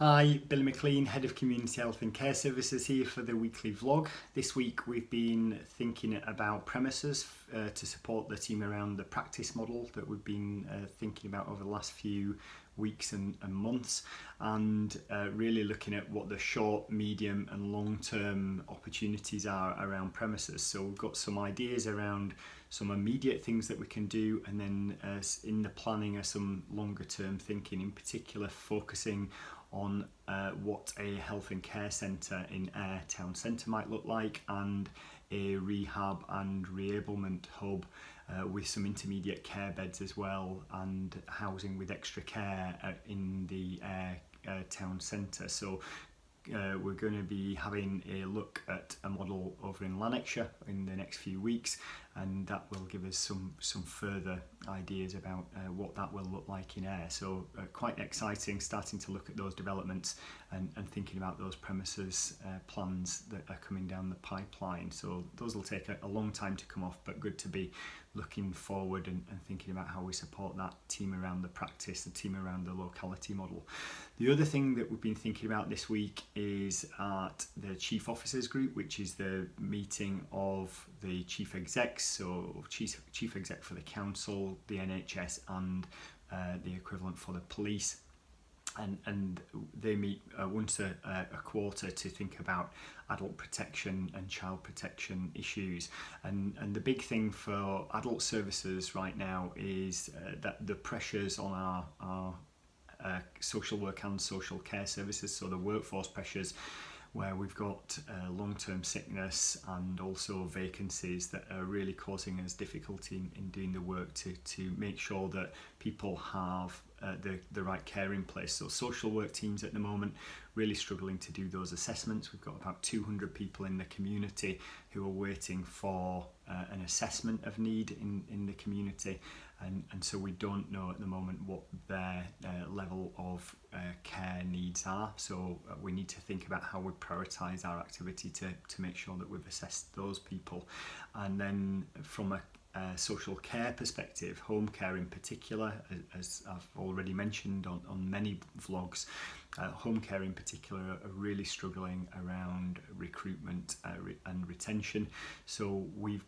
Hi, Billy McClean, Head of Community Health and Care Services here for the weekly vlog. This week we've been thinking about premises to support the team around the practice model that we've been thinking about over the last few weeks and months, and really looking at what the short, medium and long-term opportunities are around premises. So we've got some ideas around some immediate things that we can do, and then in the planning are some longer term thinking, in particular focusing on what a health and care centre in Ayr town centre might look like, and a rehab and reablement hub with some intermediate care beds as well, and housing with extra care in the Ayr town centre. So we're going to be having a look at a model over in Lanarkshire in the next few weeks, and that will give us some further ideas about what that will look like in Ayr. So quite exciting, starting to look at those developments and thinking about those premises plans that are coming down the pipeline. So those will take a long time to come off, but good to be looking forward and thinking about how we support that team around the practice, the team around the locality model. The other thing that we've been thinking about this week is at the Chief Officers Group, which is the meeting of the Chief Execs, so Chief Exec for the Council, the NHS and the equivalent for the police. And they meet once a quarter to think about adult protection and child protection issues. And the big thing for adult services right now is that the pressures on our social work and social care services, so the workforce pressures, where we've got long-term sickness and also vacancies that are really causing us difficulty in doing the work to make sure that people have the right care in place. So social work teams at the moment really struggling to do those assessments. We've got about 200 people in the community who are waiting for an assessment of need in the community, and so we don't know at the moment what their level of care needs are. So we need to think about how we prioritise our activity to make sure that we've assessed those people. And then from a social care perspective, home care in particular, as I've already mentioned on many vlogs, home care in particular are really struggling around recruitment and retention. So we've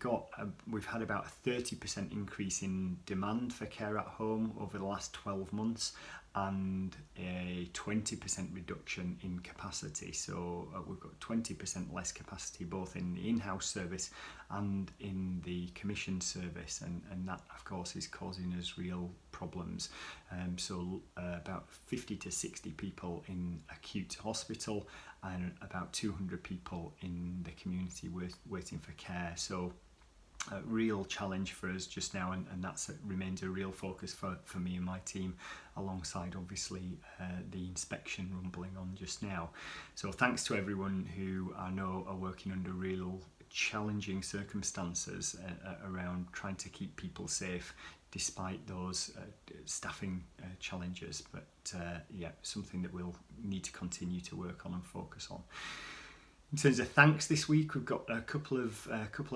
had about a 30% increase in demand for care at home over the last 12 months, and a 20% reduction in capacity. So we've got 20% less capacity both in the in-house service and in the commission service, and that of course is causing us real problems. So about 50 to 60 people in acute hospital and about 200 people in the community waiting for care. So a real challenge for us just now, and that remains a real focus for me and my team, alongside obviously the inspection rumbling on just now. So thanks to everyone who I know are working under real challenging circumstances around trying to keep people safe despite those staffing challenges, but yeah, something that we'll need to continue to work on and focus on. In terms of thanks this week, we've got a couple of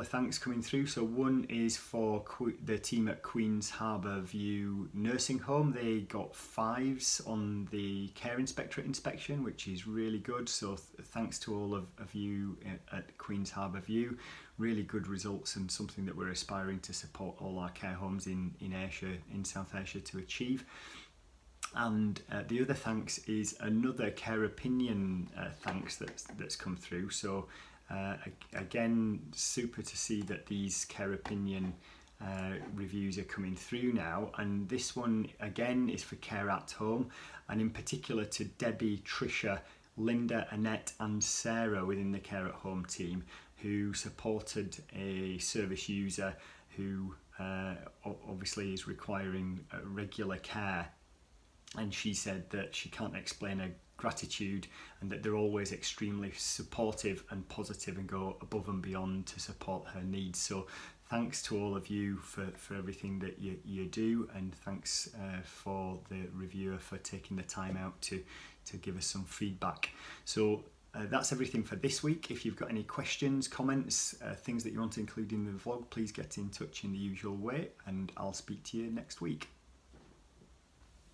thanks coming through. So one is for the team at Queen's Harbour View Nursing Home. They got 5s on the Care Inspectorate inspection, which is really good. So thanks to all of you at Queen's Harbour View. Really good results, and something that we're aspiring to support all our care homes in Ayrshire, in South Ayrshire, to achieve. And the other thanks is another care opinion thanks that's come through. So again, super to see that these care opinion reviews are coming through now, and this one again is for care at home, and in particular to Debbie, Tricia, Linda, Annette and Sarah within the care at home team, who supported a service user who obviously is requiring regular care. And she said that she can't explain her gratitude, and that they're always extremely supportive and positive and go above and beyond to support her needs. So thanks to all of you for everything that you do, and thanks for the reviewer for taking the time out to give us some feedback. So that's everything for this week. If you've got any questions, comments, things that you want to include in the vlog, please get in touch in the usual way, and I'll speak to you next week.